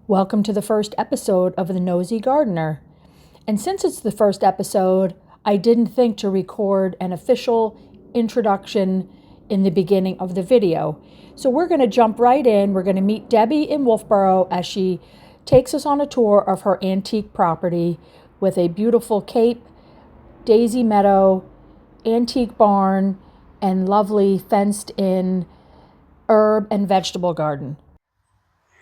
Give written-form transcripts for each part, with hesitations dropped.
Welcome to the first episode of the Nosey Gardener. And since it's the first episode, I didn't think to record an official introduction in the beginning of the video. So we're going to jump right in. We're going to meet Debbie in Wolfeboro as she takes us on a tour of her antique property with a beautiful cape, daisy meadow, antique barn, and lovely fenced-in herb and vegetable garden.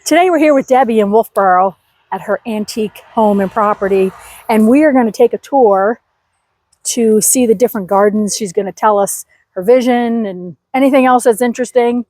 Today we're here with Debbie in Wolfeboro at her antique home and property, and we are going to take a tour to see the different gardens. She's going to tell us her vision and anything else that's interesting.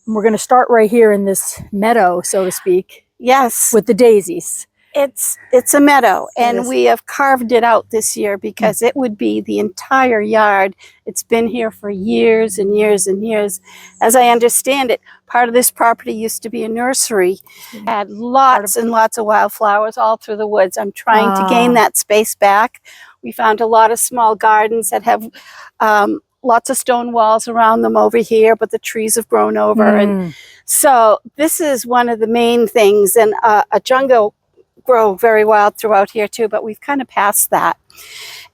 And we're going to start right here in this meadow, so to speak. Yes, with the daisies. It's a meadow, and we have carved it out this year because it would be the entire yard. It's been here for years and years and years. As I understand it, part of this property used to be a nursery. It had lots and lots of wildflowers all through the woods. I'm trying to gain that space back. We found a lot of small gardens that have lots of stone walls around them over here, but the trees have grown over. And so this is one of the main things, and a jungle grow very wild throughout here too, but we've kind of passed that.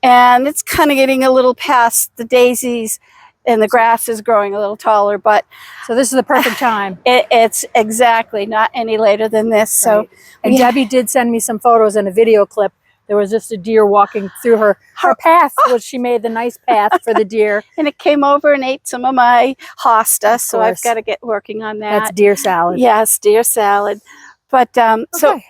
And it's kind of getting a little past the daisies, and the grass is growing a little taller, but so this is the perfect time. It's exactly not any later than this. Right. So, and Debbie did send me some photos and a video clip. There was just a deer walking through her path, which she made the nice path for the deer. And it came over and ate some of my hosta, so I've got to get working on that. That's deer salad. Yes, deer salad. But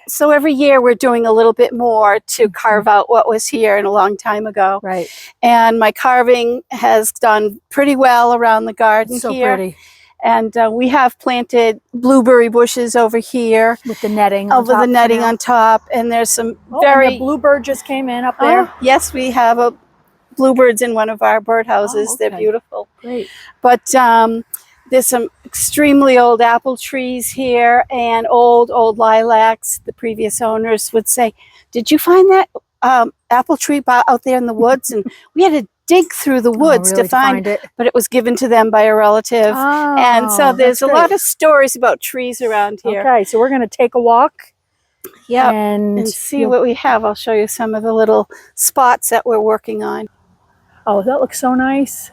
so every year we're doing a little bit more to carve out what was here a long time ago. Right. And my carving has done pretty well around the garden so here. Pretty. And we have planted blueberry bushes over here. With the netting over the netting on top. And there's some and the bluebird just came in up there. Yes, we have bluebirds in one of our birdhouses. They're beautiful. Great. But there's some extremely old apple trees here and old lilacs. The previous owners would say, "Did you find that apple tree out there in the woods?" And we had to dig through the woods to find it, but it was given to them by a relative. And so there's a lot of stories about trees around here. Okay, so we're going to take a walk. Yeah, and see what we have. I'll show you some of the little spots that we're working on. Oh, that looks so nice.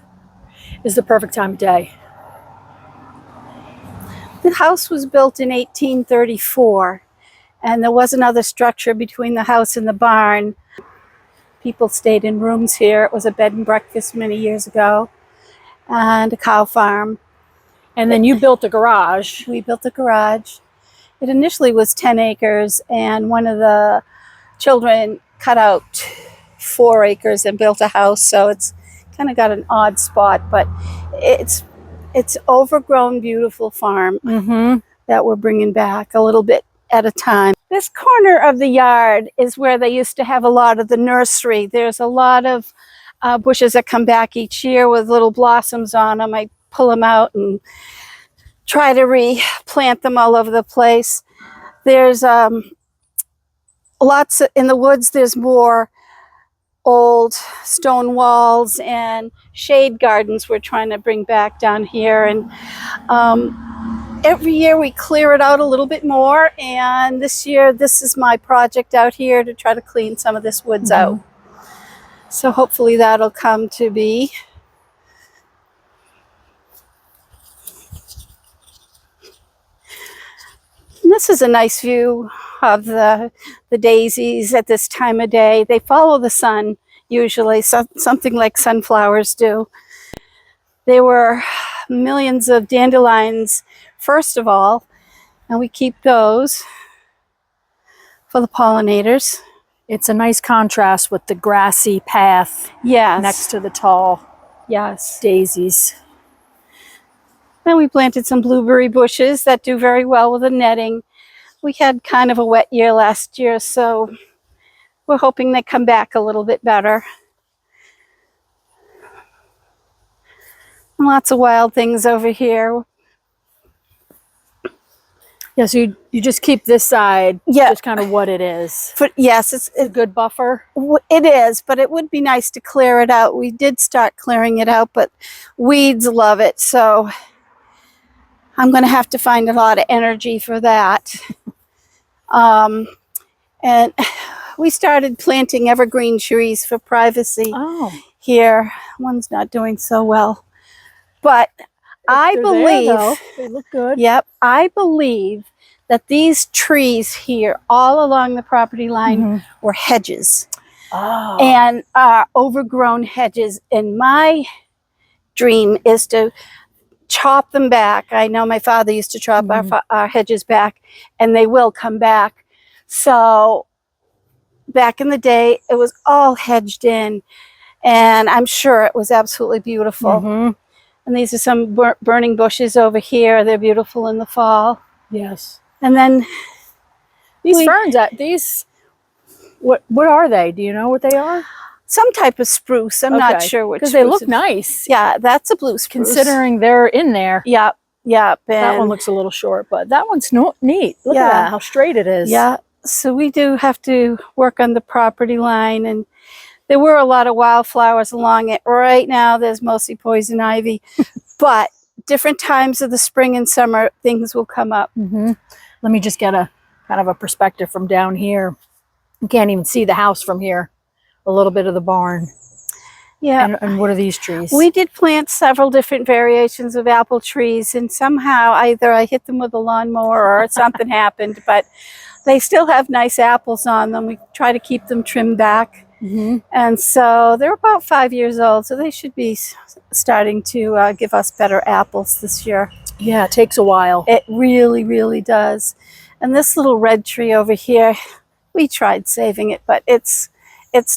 It's the perfect time of day. The house was built in 1834, and there was another structure between the house and the barn. People stayed in rooms here. It was a bed and breakfast many years ago, and a cow farm. And then you built a garage. We built a garage. It initially was 10 acres, and one of the children cut out 4 acres and built a house, so it's kind of got an odd spot, but it's overgrown, beautiful farm that we're bringing back a little bit at a time. This corner of the yard is where they used to have a lot of the nursery. There's a lot of bushes that come back each year with little blossoms on them. I pull them out and try to replant them all over the place. There's lots in the woods. There's more old stone walls and shade gardens we're trying to bring back down here. And every year we clear it out a little bit more, and this year this is my project out here to try to clean some of this woods out. So hopefully that'll come to be. And this is a nice view of the daisies at this time of day. They follow the sun usually, something like sunflowers do. There were millions of dandelions first of all, and we keep those for the pollinators. It's a nice contrast with the grassy path next to the tall daisies. Then we planted some blueberry bushes that do very well with the netting. We had kind of a wet year last year, so we're hoping they come back a little bit better. And lots of wild things over here. Yeah, so you just keep this side, just kind of what it is. But yes, it's a good buffer. It is, but it would be nice to clear it out. We did start clearing it out, but weeds love it, so I'm going to have to find a lot of energy for that. And we started planting evergreen trees for privacy here. One's not doing so well. But I believe, they look good. yep, I believe that these trees here all along the property line were hedges. And overgrown hedges. And my dream is to chop them back. I know my father used to chop our hedges back, and they will come back. So back in the day, it was all hedged in, and I'm sure it was absolutely beautiful. And these are some burning bushes over here. They're beautiful in the fall. Yes. And then these ferns, what are they? Do you know what they are? Some type of spruce. I'm not sure which. Because they look nice. Yeah, that's a blue spruce. Considering they're in there. Yep, yep. That one looks a little short, but that one's neat. Look at that, how straight it is. Yeah, so we do have to work on the property line, and there were a lot of wildflowers along it. Right now, there's mostly poison ivy, but different times of the spring and summer, things will come up. Let me just get a kind of a perspective from down here. You can't even see the house from here. A little bit of the barn. Yeah. And what are these trees? We did plant several different variations of apple trees, and somehow either I hit them with a lawnmower or something happened, but they still have nice apples on them. We try to keep them trimmed back. And so they're about 5 years old, so they should be starting to give us better apples this year. Yeah, it takes a while. It really, really does. And this little red tree over here, we tried saving it, but it's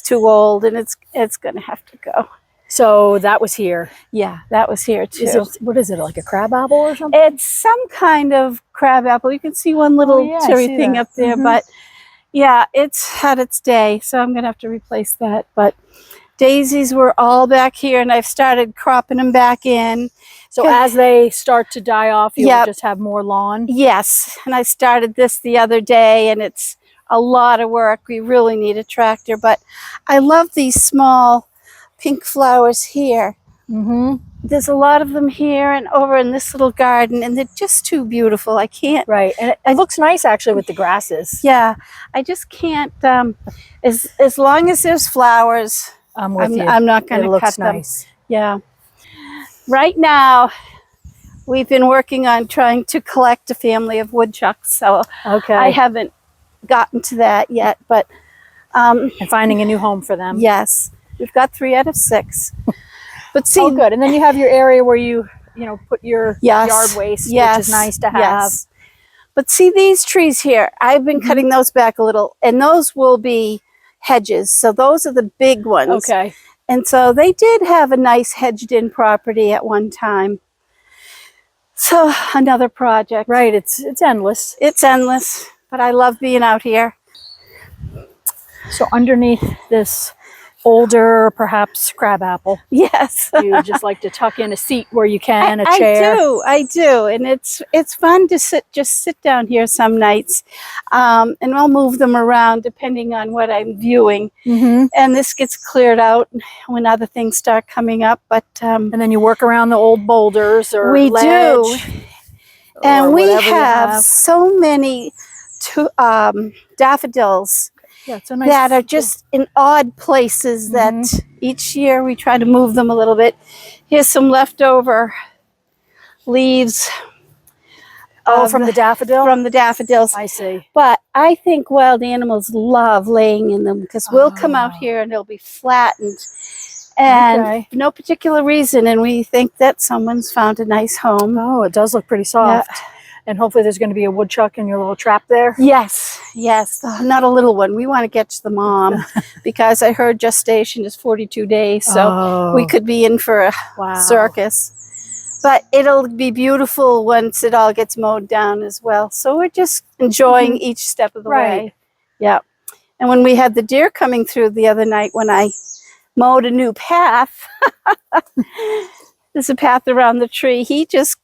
too old, and it's going to have to go. So that was here. Yeah, that was here too. What is it, like a crab apple or something? It's some kind of crab apple. You can see one little cherry thing up there, but yeah, it's had its day, so I'm going to have to replace that. But daisies were all back here, and I've started cropping them back in. So as they start to die off, you'll just have more lawn? Yes, and I started this the other day, and it's a lot of work. We really need a tractor, but I love these small pink flowers here. There's a lot of them here and over in this little garden, and they're just too beautiful. I can't. Right, and it looks nice actually with the grasses. Yeah, I just can't. As long as there's flowers, I'm with you. I'm not going to cut them. Nice. Yeah. Right now, we've been working on trying to collect a family of woodchucks, so I haven't gotten to that yet, but and finding a new home for them. Yes, we've got 3 out of 6. But see, good. And then you have your area where you put your yard waste, which is nice to have. But see these trees here, I've been cutting those back a little, and those will be hedges. So those are the big ones. And so they did have a nice hedged in property at one time. So another project. Right, it's endless. It's endless, but I love being out here. So underneath this older, perhaps crabapple. Yes. You just like to tuck in a seat where you can, a chair. I do. And it's fun to just sit down here some nights. And I'll move them around depending on what I'm viewing. And this gets cleared out when other things start coming up. But and then you work around the old boulders or we ledge. Do. And we have so many daffodils. Yeah, it's a nice that are just in odd places that each year we try to move them a little bit. Here's some leftover leaves. From the daffodil? From the daffodils. I see. But I think wild animals love laying in them because we'll come out here and they'll be flattened. And for no particular reason. And we think that someone's found a nice home. Oh, it does look pretty soft. Yeah. And hopefully there's going to be a woodchuck in your little trap there. Yes, yes. Not a little one. We want to catch the mom because I heard gestation is 42 days. So we could be in for a circus. But it'll be beautiful once it all gets mowed down as well. So we're just enjoying each step of the way. Yeah. And when we had the deer coming through the other night when I mowed a new path, there's a path around the tree. He just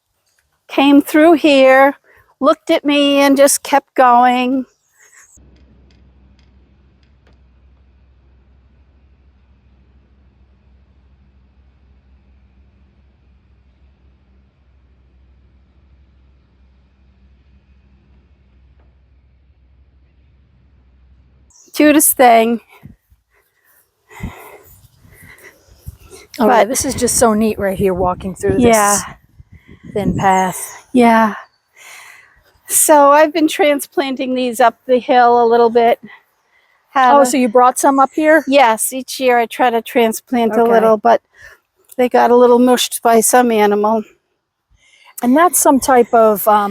came through here, looked at me, and just kept going. cutest thing. Oh, But- yeah, this is just so neat right here, walking through Yeah. this thin path. Yeah. So I've been transplanting these up the hill a little bit. Oh, so you brought some up here? Yes, each year I try to transplant a Okay. little, but they got a little mushed by some animal. And that's some type of, I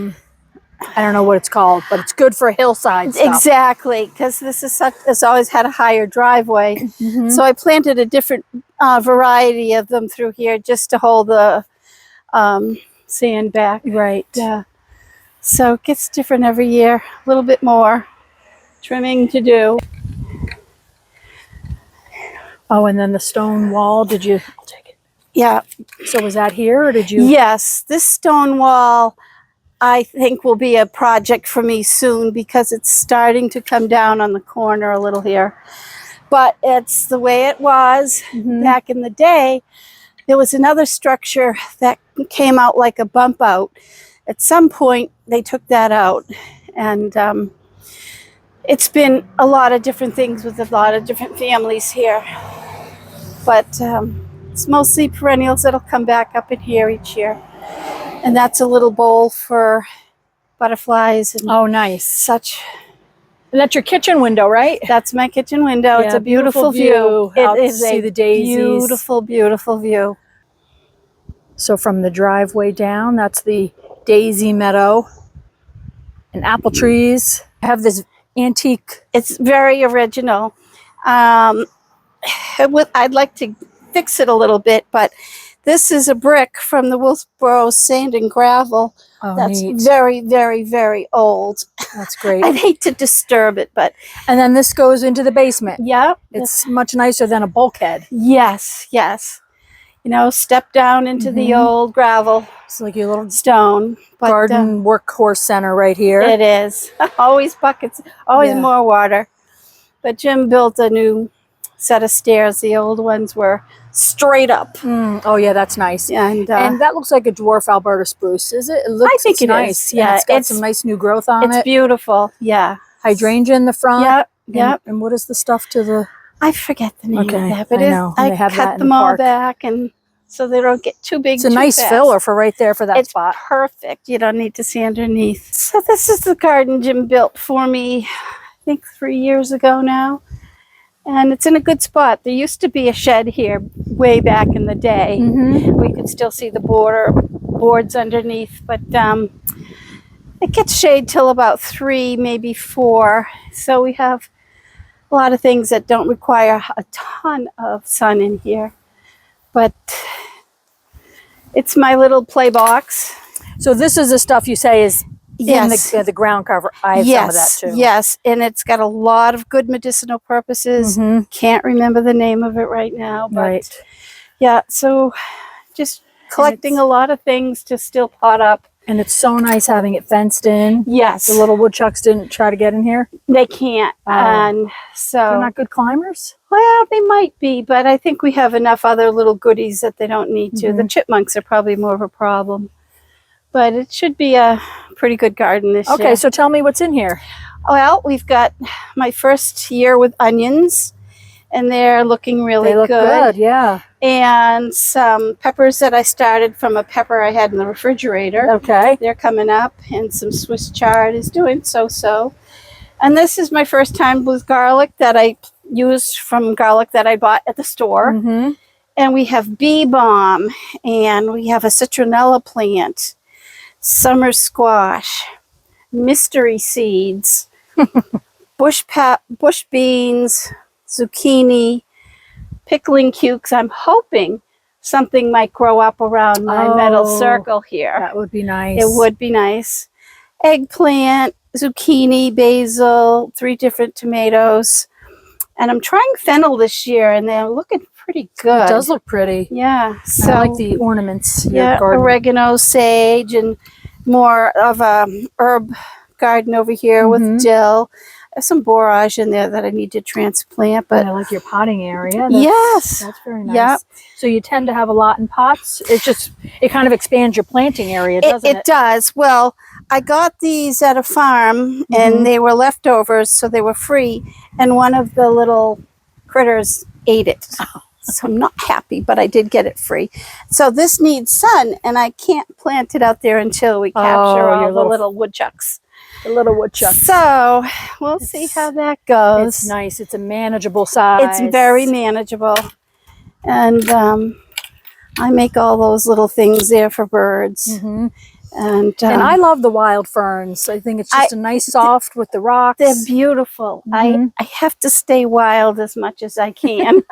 don't know what it's called, but it's good for hillside stuff. Exactly, because this is it's always had a higher driveway. Mhm. So I planted a different variety of them through here just to hold the sand back. Right. Yeah. So it gets different every year, a little bit more trimming to do. Oh, and then the stone wall, did you? I'll take it. Yeah. So was that here, or did you? Yes, this stone wall I think will be a project for me soon because it's starting to come down on the corner a little here. But it's the way it was back in the day. There was another structure that came out like a bump out. At some point, they took that out. And it's been a lot of different things with a lot of different families here. But it's mostly perennials that'll come back up in here each year. And that's a little bowl for butterflies and Oh, nice. such. And that's your kitchen window, right? That's my kitchen window. It's Yeah, a beautiful beautiful view. view out It to is see a the daisies. beautiful, beautiful view. So from the driveway down, that's the daisy meadow and apple trees. I have this antique. It's very original. I'd like to fix it a little bit, but this is a brick from the Wolfeboro sand and gravel. Oh, That's neat. very, very, very old. That's great. I'd hate to disturb it, but And then this goes into the basement. yeah. It's much nicer than a bulkhead. Yes, yes. You know, step down into the old gravel It's like your little stone. But, garden workhorse center right here. it is. Always buckets, always Yeah. more water. But Jim built a new set of stairs. The old ones were straight up. Oh, yeah, that's nice. And, And that looks like a dwarf Alberta spruce, is it? It looks think it's it nice. is. Yeah, Yeah, it's got it's- some nice new growth on it's it. beautiful. Yeah. Hydrangea in the front. Yep. And- Yep. And what is the stuff to the? I forget the name Okay, of that, but I know. I They have that cut in them the all park. back, and so they don't get too big. It's a too nice fast. filler for right there for that It's spot. perfect. You don't need to see underneath. So this is the garden Jim built for me, I think 3 years ago now. And it's in a good spot. There used to be a shed here way back in the day. We could still see the boards underneath, but it gets shade till about 3, maybe 4. So we have a lot of things that don't require a ton of sun in here. But it's my little play box. So this is the stuff you say is Yes. in the ground cover. I have some of that too. Yes, and it's got a lot of good medicinal purposes. Can't remember the name of it right now, but Right. yeah, so just collecting a lot of things to still pot up. And it's so nice having it fenced in. Yes, The little woodchucks didn't try to get in here. they can't, Oh. and so They're not good climbers. well, they might be, but I think we have enough other little goodies that they don't need to. The chipmunks are probably more of a problem, but it should be a pretty good garden this year. Okay, so tell me what's in here. Well, we've got my first year with onions, and they're looking really They look good, yeah. And some peppers that I started from a pepper I had in the refrigerator. Okay. They're coming up, and some Swiss chard is doing so-so. And this is my first time with garlic that I used from garlic that I bought at the store. And we have bee balm, and we have a citronella plant, summer squash, mystery seeds, bush beans, zucchini, pickling cukes. I'm hoping something might grow up around my metal Oh, circle here. That would be nice. It would be nice. Eggplant, zucchini, basil, 3 different tomatoes. And I'm trying fennel this year, and they're looking pretty good. It does look pretty. Yeah. So I like the ornaments. in your yeah, garden. oregano, sage, and more of a herb garden over here with dill. There's some borage in there that I need to transplant, but And I like your potting area. yes. That's very nice. Yep. So you tend to have a lot in pots. It kind of expands your planting area, doesn't it? It does. Well, I got these at a farm, and they were leftovers, so they were free. And one of the little critters ate it. So I'm not happy, but I did get it free. So this needs sun, and I can't plant it out there until we capture all the little woodchucks. The little woodchucks. So we'll see how that goes. It's nice. It's a manageable size. It's very manageable. And I make all those little things there for birds. And I love the wild ferns. I think it's just a nice soft with the rocks. They're beautiful. I have to stay wild as much as I can.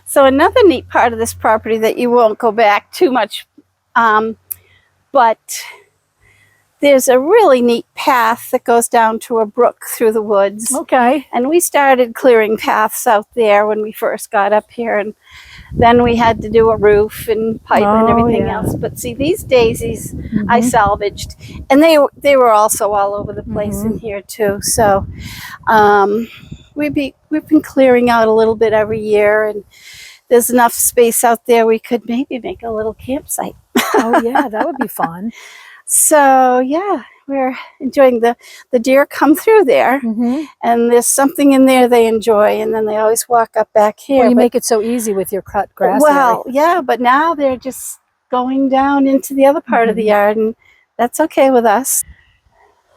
So another neat part of this property that you won't go back too much, but there's a really neat path that goes down to a brook through the woods. Okay. And we started clearing paths out there when we first got up here, and then we had to do a roof and pipe and everything else. But see, these daisies I salvaged, and they were also all over the place in here too. So we've been clearing out a little bit every year, and there's enough space out there we could maybe make a little campsite. Oh yeah, that would be fun. So yeah, we're enjoying the deer come through there, and there's something in there they enjoy, and then they always walk up back here. Well, you make it so easy with your cut grass. Well, yeah, but now they're just going down into the other part of the yard, and that's okay with us.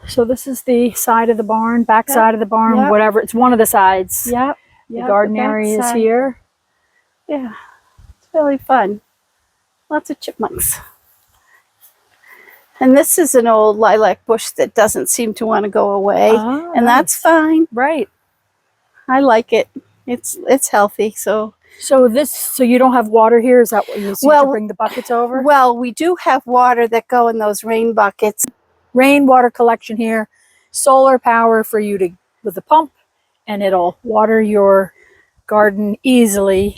So this is the side of the barn, back side of the barn, whatever. It's one of the sides. Yep. The garden area is here. Yeah, it's really fun. Lots of chipmunks. And this is an old lilac bush that doesn't seem to want to go away, and that's fine. Right. I like it. It's healthy. So you don't have water here? Is that what you see to bring the buckets over? Well, we do have water that go in those rain buckets. Rainwater collection here. Solar power for you to with a pump, and it'll water your garden easily.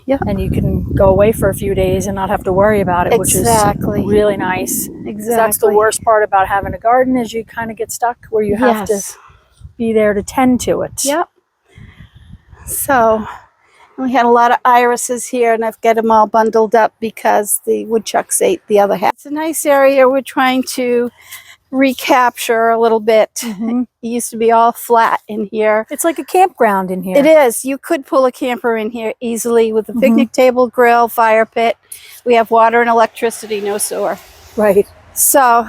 Yep. And you can go away for a few days and not have to worry about it, which is really nice. Exactly. That's the worst part about having a garden, is you kind of get stuck where you have to be there to tend to it. Yep. So we had a lot of irises here, and I've got them all bundled up because the woodchucks ate the other half. It's a nice area we're trying to recapture a little bit. It used to be all flat in here. It's like a campground in here. It is. You could pull a camper in here easily with a picnic table, grill, fire pit. We have water and electricity, no sewer. Right. So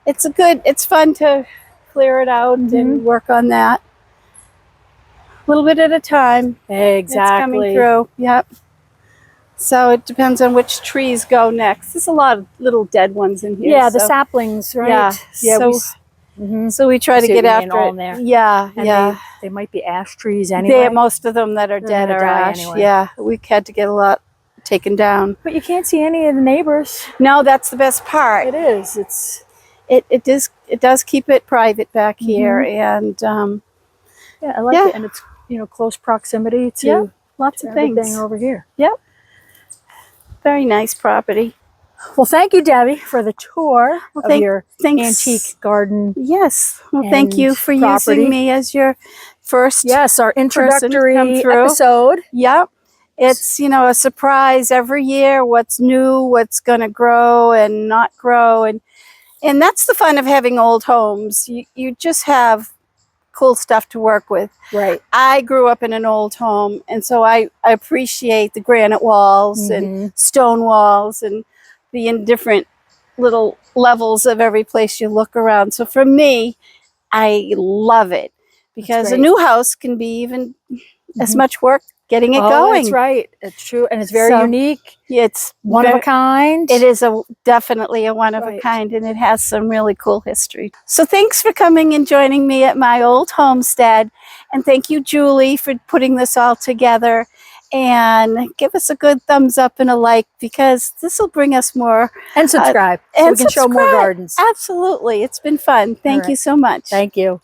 it's fun to clear it out and work on that. A little bit at a time. Exactly. It's coming through. Yep. So it depends on which trees go next. There's a lot of little dead ones in here. Yeah, the saplings, right? Yeah. So we try to get after all it. in there. Yeah, and they might be ash trees anyway. Most of them that are dead are ash. Anyway. Yeah, we had to get a lot taken down. But you can't see any of the neighbors. No, that's the best part. It is. It does keep it private back here, and yeah, I like it, and it's close proximity to lots of things over here. Yep. Very nice property. Well, thank you, Debbie, for the tour of your thanks. antique garden. Yes. Well, thank you for using me as your first. Yes, our introductory episode. Yep. It's, a surprise every year, what's new, what's going to grow and not grow. And that's the fun of having old homes. You just have cool stuff to work with. Right. I grew up in an old home, and so I appreciate the granite walls and stone walls and the different little levels of every place you look around. So for me, I love it, because a new house can be even as much work getting it going. That's right. It's true. And it's very unique. It's one of a kind. It is definitely a one of a kind, and it has some really cool history. So thanks for coming and joining me at my old homestead. And thank you, Julie, for putting this all together. And give us a good thumbs up and a like, because this will bring us more. And subscribe so we can show more gardens. Absolutely. It's been fun. Thank you so much. Thank you.